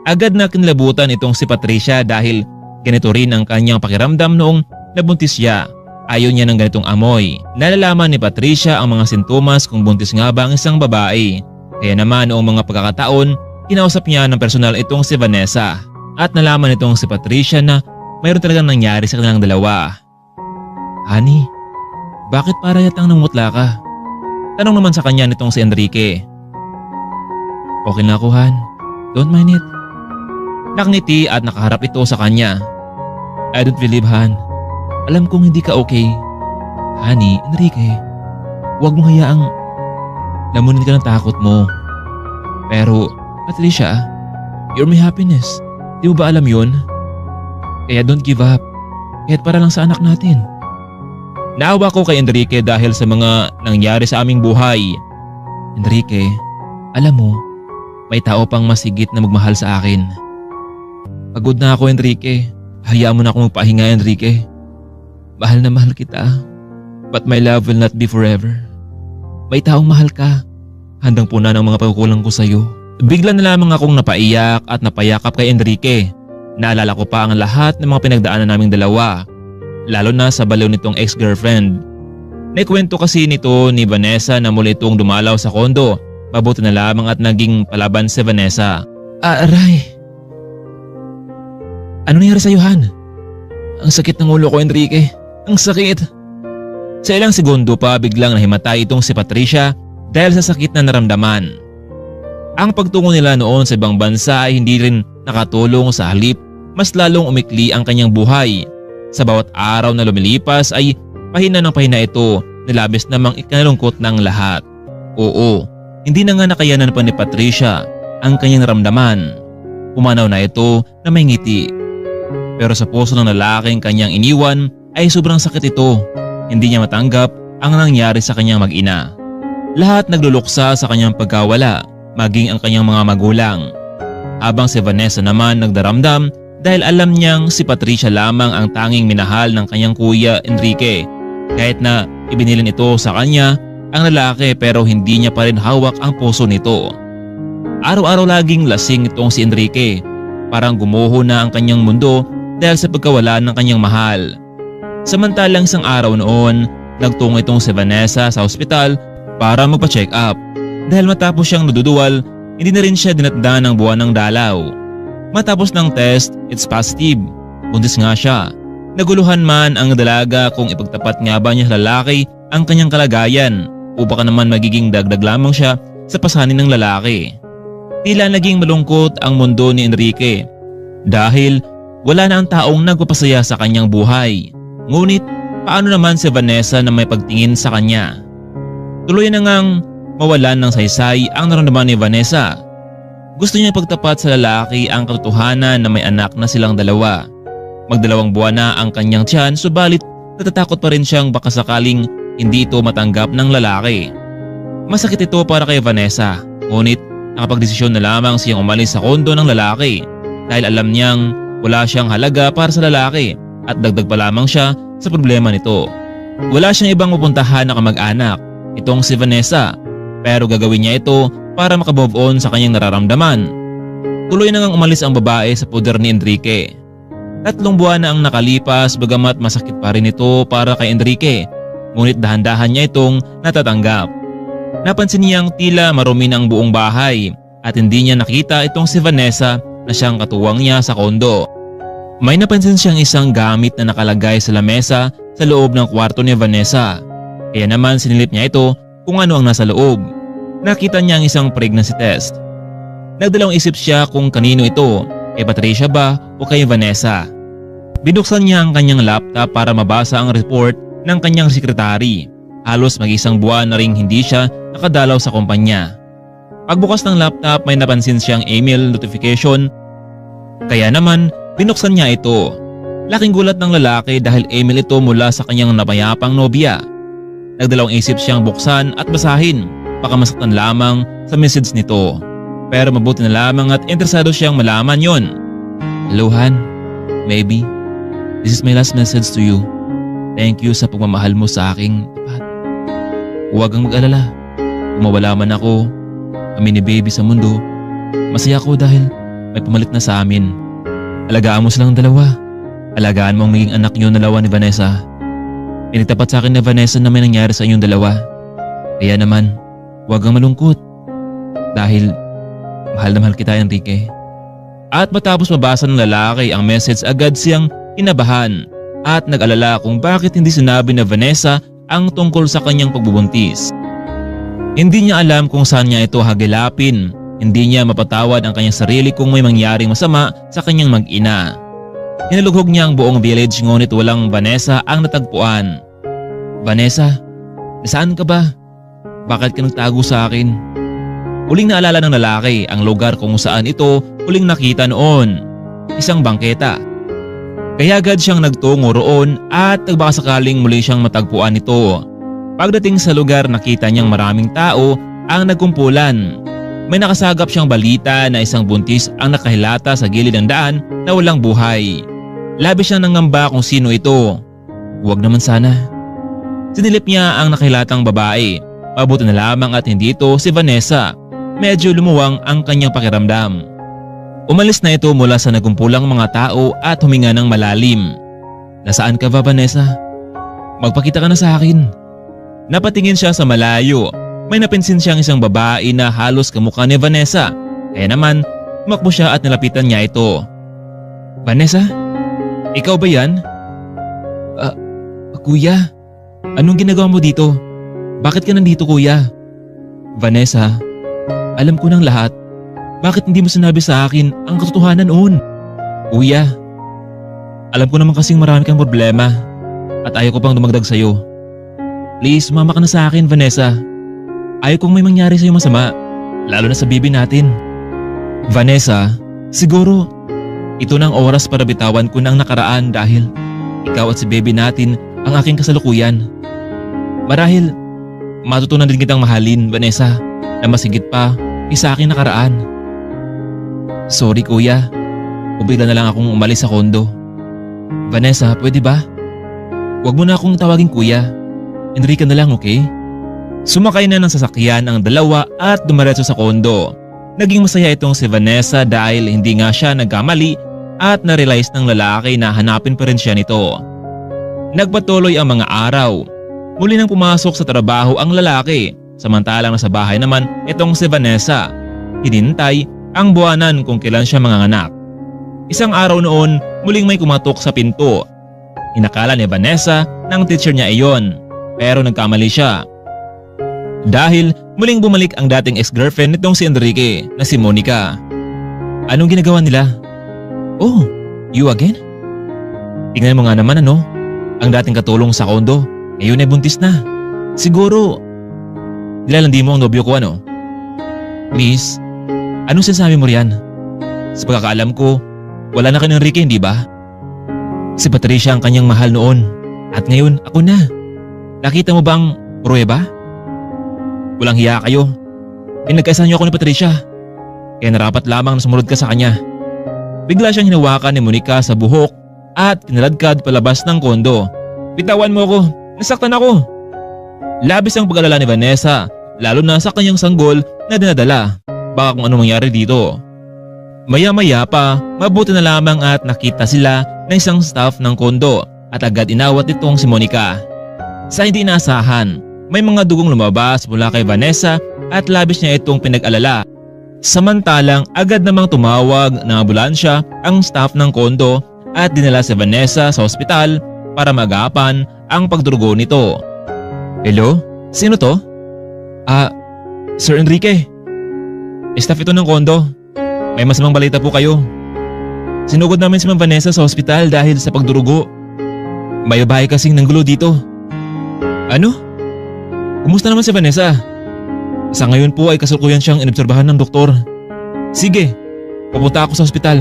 Agad na kinlabutan itong si Patricia dahil ganito rin ang kanyang pakiramdam noong nabuntis siya. Ayaw niya ng ganitong amoy. Nalalaman ni Patricia ang mga sintomas kung buntis nga ba ang isang babae. Kaya naman noong mga pagkakataon, kinausap niya ng personal itong si Vanessa. At nalaman itong si Patricia na mayroon talagang nangyari sa kanilang dalawa. "Honey, bakit para yatang namutla ka?" Tanong naman sa kanya nitong si Enrique. "Okay na ako, Han. Don't mind it." Nakangiti at nakaharap ito sa kanya. "I don't believe, Han. Alam kong hindi ka okay. Honey, Enrique, huwag mong hayaang lamunin ka ng takot mo. Pero, Patricia, you're my happiness. Di mo ba alam yun? Kaya don't give up. Kahit para lang sa anak natin." Naawa ko kay Enrique dahil sa mga nangyari sa aming buhay. "Enrique, alam mo, may tao pang mas higit na magmahal sa akin. Pagod na ako, Enrique. Hayaan mo na akong magpahinga, Enrique. Mahal na mahal kita, but my love will not be forever. May taong mahal ka. Handang punan ang mga pagkukulang ko sa iyo." Bigla na lamang akong napaiyak at napayakap kay Enrique. Naalala ko pa ang lahat ng mga pinagdaanan naming dalawa, lalo na sa baliw nitong ex-girlfriend. Naikwento kasi nito ni Vanessa na muli itong dumalaw sa kondo. Mabuti na lamang at naging palaban si Vanessa. "Aray! Ano nangyari sa'yo, Han? Ang sakit ng ulo ko, Enrique. Ang sakit." Sa ilang segundo pa biglang nahimatay itong si Patricia dahil sa sakit na naramdaman. Ang pagtungo nila noon sa ibang bansa ay hindi rin nakatulong, sa halip mas lalong umikli ang kanyang buhay. Sa bawat araw na lumilipas ay pahina ng pahina ito, nilabis namang ikinalungkot ng lahat. Oo, hindi na nga nakayanan pa ni Patricia ang kanyang naramdaman. Pumanaw na ito na may ngiti. Pero sa puso ng lalaking kanyang iniwan ay sobrang sakit ito. Hindi niya matanggap ang nangyari sa kanyang mag-ina. Lahat nagluluksa sa kanyang pagkawala, maging ang kanyang mga magulang. Habang si Vanessa naman nagdaramdam dahil alam niyang si Patricia lamang ang tanging minahal ng kanyang kuya Enrique. Kahit na ibinilin ito sa kanya ang lalaki, pero hindi niya pa rin hawak ang puso nito. Araw-araw laging lasing itong si Enrique. Parang gumuho na ang kanyang mundo dahil sa pagkawala ng kanyang mahal. Samantalang isang araw noon, nagtungo itong si Vanessa sa ospital para magpa-check up. Dahil matapos siyang naduduwal, hindi na rin siya dinatda ng buwan ng dalaw. Matapos ng test, it's positive. Buntis nga siya. Naguluhan man ang dalaga kung ipagtapat nga ba niya sa lalaki ang kanyang kalagayan o baka naman magiging dagdag lamang siya sa pasanin ng lalaki. Tila naging malungkot ang mundo ni Enrique dahil wala na ang taong nagpapasaya sa kanyang buhay. Ngunit paano naman si Vanessa na may pagtingin sa kanya? Tuloy na ngang mawalan ng saysay ang naramdaman ni Vanessa. Gusto niya pagtapat sa lalaki ang katotohanan na may anak na silang dalawa. Magdalawang buwan na ang kanyang tiyan, subalit natatakot pa rin siyang baka sakaling hindi ito matanggap ng lalaki. Masakit ito para kay Vanessa, ngunit nakapagdesisyon na lamang siyang umalis sa kondo ng lalaki dahil alam niyang wala siyang halaga para sa lalaki at dagdag pa lamang siya sa problema nito. Wala siyang ibang pupuntahan na kamag-anak, itong si Vanessa, pero gagawin niya ito para makamove on sa kanyang nararamdaman. Tuloy na ngang umalis ang babae sa poder ni Enrique. 3 buwan na ang nakalipas bagamat masakit pa rin ito para kay Enrique, ngunit dahan-dahan niya itong natatanggap. Napansin niyang tila marumi ng buong bahay at hindi niya nakita itong si Vanessa na siyang katuwang niya sa kondo. May napansin siyang isang gamit na nakalagay sa lamesa sa loob ng kwarto ni Vanessa. Kaya naman sinilip niya ito kung ano ang nasa loob. Nakita niya ang isang pregnancy test. Nagdalawang isip siya kung kanino ito, kay Patricia ba o kay Vanessa. Binuksan niya ang kanyang laptop para mabasa ang report ng kanyang sekretary. Halos mag-isang buwan na ring hindi siya nakadalaw sa kumpanya. Pagbukas ng laptop may napansin siyang email notification. Kaya naman binuksan niya ito. Laking gulat ng lalaki dahil email ito mula sa kanyang napayapang nobya. Nagdalawang isip siyang buksan at basahin. Baka masaktan lamang sa message nito. Pero mabuti na lamang at interesado siyang malaman yon. Hello Han, maybe. This is my last message to you. Thank you sa pagmamahal mo sa aking tapat. Huwag kang mag-alala. Kung mawala man ako, kami ni baby sa mundo, masaya ako dahil may pumalit na sa amin. Alagaan mo silang dalawa. Alagaan mo ang maging anak niyo na dalawa ni Vanessa. Pinagtapat sa akin ni Vanessa na may nangyari sa inyong dalawa. Kaya naman, huwag kang malungkot. Dahil mahal na mahal kita, Enrique. At matapos mabasa ng lalaki ang message, agad siyang kinabahan at nag-alala kung bakit hindi sinabi na Vanessa ang tungkol sa kanyang pagbubuntis. Hindi niya alam kung saan niya ito hagilapin. Hindi niya mapatawad ang kanyang sarili kung may mangyaring masama sa kanyang mag-ina. Inalughog niya ang buong village ngunit walang Vanessa ang natagpuan. Vanessa, nasaan ka ba? Bakit ka nagtago sa akin? Huling naalala ng lalaki ang lugar kung saan ito huling nakita noon. Isang bangketa. Kaya agad siyang nagtungo roon at nagbakasakaling muli siyang matagpuan ito. Pagdating sa lugar nakita niyang maraming tao ang nagkumpulan. May nakasagap siyang balita na isang buntis ang nakahilata sa gilid ng daan na walang buhay. Labis siyang nangamba kung sino ito. Huwag naman sana. Sinilip niya ang nakahilatang babae. Mabuti na lamang at hindi ito si Vanessa. Medyo lumuwang ang kanyang pakiramdam. Umalis na ito mula sa nagkumpulang mga tao at huminga ng malalim. Nasaan ka ba, Vanessa? Magpakita ka na sa akin. Napatingin siya sa malayo. May napinsin siyang isang babae na halos kamukha ni Vanessa. Kaya naman, tumakbo siya at nilapitan niya ito. Vanessa? Ikaw ba yan? Kuya, anong ginagawa mo dito? Bakit ka nandito, kuya? Vanessa, alam ko ng lahat. Bakit hindi mo sinabi sa akin ang katotohanan noon? Kuya, alam ko naman kasing marami kang problema at ayaw ko pang dumagdag sa'yo. Please, sumama ka na sa akin, Vanessa. Ayaw kong may mangyari sa'yo masama, lalo na sa baby natin. Vanessa, siguro ito na ang oras para bitawan ko na ang nakaraan dahil ikaw at si baby natin ang aking kasalukuyan. Marahil matutunan din kitang mahalin, Vanessa, na mas higit pa sa aking nakaraan. Sorry kuya, bigla na lang akong umalis sa kondo. Vanessa, pwede ba? Huwag mo na akong tawagin kuya. Enrique na lang, okay? Sumakay na ng sasakyan ang dalawa at dumiretso sa kondo. Naging masaya itong si Vanessa dahil hindi nga siya nagkamali at na-realize ng lalaki na hanapin pa rin siya nito. Nagpatuloy ang mga araw. Muli nang pumasok sa trabaho ang lalaki, samantalang nasa bahay naman itong si Vanessa. Hinintay ang buwanan kung kailan siya manganganak. Isang araw noon, muling may kumatok sa pinto. Inakala ni Vanessa ng teacher niya iyon, pero nagkamali siya. Dahil muling bumalik ang dating ex-girlfriend nitong si Enrique na si Monica. Anong ginagawa nila? Oh, you again? Tingnan mo nga naman ang dating katulong sa kondo, ngayon ay buntis na. Siguro, nilalandi mo ang nobyo ko Miss, anong sinasabi mo riyan? Sa pagkakaalam ko, wala na kay Enrique, hindi ba? Si Patricia ang kanyang mahal noon at ngayon ako na. Nakita mo bang pruweba? Walang hiya kayo. Pinagkaisahan niyo ako ni Patricia. Kaya narapat lamang na sumunod ka sa kanya. Bigla siyang hinawakan ni Monica sa buhok at kinaladkad palabas ng kondo. Bitawan mo ako. Nasaktan ako. Labis ang pag-alala ni Vanessa, lalo na sa kanyang sanggol na dinadala. Baka kung ano mangyari dito. Maya-maya pa, mabuti na lamang at nakita sila ng isang staff ng kondo at agad inawat itong si Monica. Sa hindi inaasahan, may mga dugong lumabas mula kay Vanessa at labis niya itong pinag-alala. Samantalang agad namang tumawag ng ambulansya ang staff ng kondo at dinala si Vanessa sa ospital para magapan ang pagdurugo nito. Hello? Sino to? Sir Enrique. Staff ito ng kondo. May masamang balita po kayo. Sinugod namin si Ma'am Vanessa sa ospital dahil sa pagdurugo. May babae kasing nanggulo dito. Ano? Kumusta naman si Vanessa? Sa ngayon po ay kasalukuyan siyang inobserbahan ng doktor. Sige, pupunta ako sa ospital.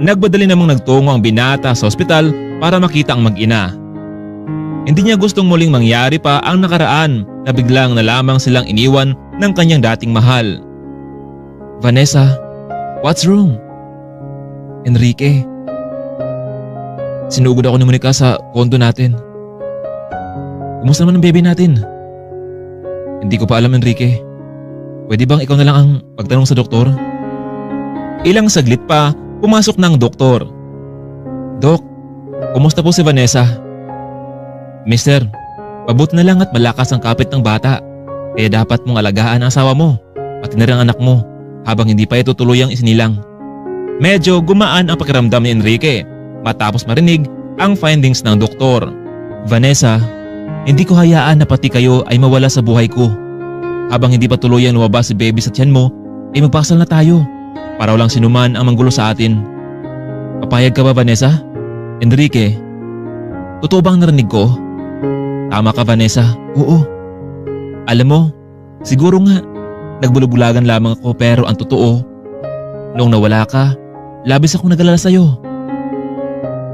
Nagbadali namang nagtungo ang binata sa ospital para makita ang mag-ina. Hindi niya gustong muling mangyari pa ang nakaraan na biglang na lamang silang iniwan ng kanyang dating mahal. Vanessa, what's wrong? Enrique, sinugod ako ni Monica sa kondo natin. Kumusta naman ang baby natin? Hindi ko pa alam, Enrique. Pwede bang ikaw na lang ang pagtanong sa doktor? Ilang saglit pa, pumasok ng doktor. Dok, kumusta po si Vanessa? Mister, pabuti na lang at malakas ang kapit ng bata. Kaya dapat mong alagaan ang asawa mo, pati na rin ang anak mo, habang hindi pa ito tuluyang isinilang. Medyo gumaan ang pakiramdam ni Enrique matapos marinig ang findings ng doktor. Vanessa, hindi ko hayaan na pati kayo ay mawala sa buhay ko. Habang hindi pa tuluyang lumabas si baby sa tiyan mo, ay magpakasal na tayo para walang sinuman ang manggulo sa atin. Papayag ka ba, Vanessa? Enrique, totoo bang narinig ko? Tama ka, Vanessa. Oo. Alam mo, siguro nga, nagbulubulagan lamang ako pero ang totoo, noong nawala ka, labis akong nag-alala sa'yo.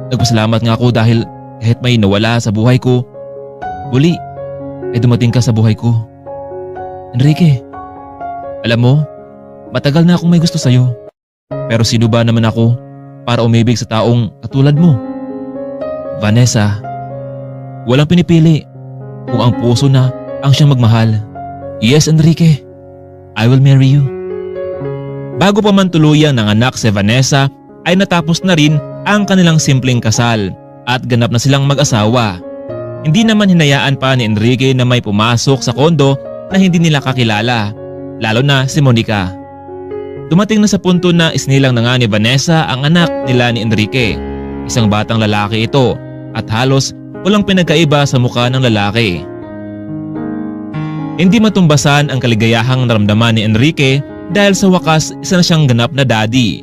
Nagpasalamat nga ako dahil kahit may nawala sa buhay ko, muli ay dumating ka sa buhay ko. Enrique, alam mo, matagal na akong may gusto sa'yo. Pero sino ba naman ako para umibig sa taong katulad mo? Vanessa, walang pinipili kung ang puso na ang siyang magmahal. Yes, Enrique, I will marry you. Bago pa man tuluyang nanganak si Vanessa ay natapos na rin ang kanilang simpleng kasal at ganap na silang mag-asawa. Hindi naman hinayaan pa ni Enrique na may pumasok sa kondo na hindi nila kakilala, lalo na si Monica. Dumating na sa punto na isnilang na nga ni Vanessa ang anak nila ni Enrique. Isang batang lalaki ito at halos walang pinagkaiba sa mukha ng lalaki. Hindi matumbasan ang kaligayahang naramdaman ni Enrique dahil sa wakas isa na siyang ganap na daddy.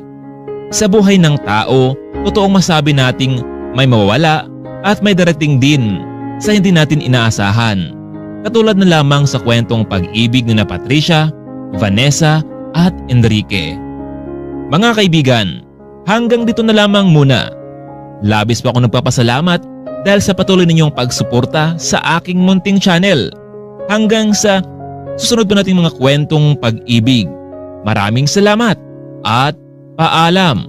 Sa buhay ng tao, totoong masabi nating may mawawala at may darating din sa hindi natin inaasahan. Katulad na lamang sa kwentong pag-ibig ni na Patricia, Vanessa at Enrique. Mga kaibigan, hanggang dito na lamang muna. Labis pa ako nagpapasalamat dahil sa patuloy ninyong pagsuporta sa aking munting channel. Hanggang sa susunod pa nating mga kwentong pag-ibig. Maraming salamat at paalam.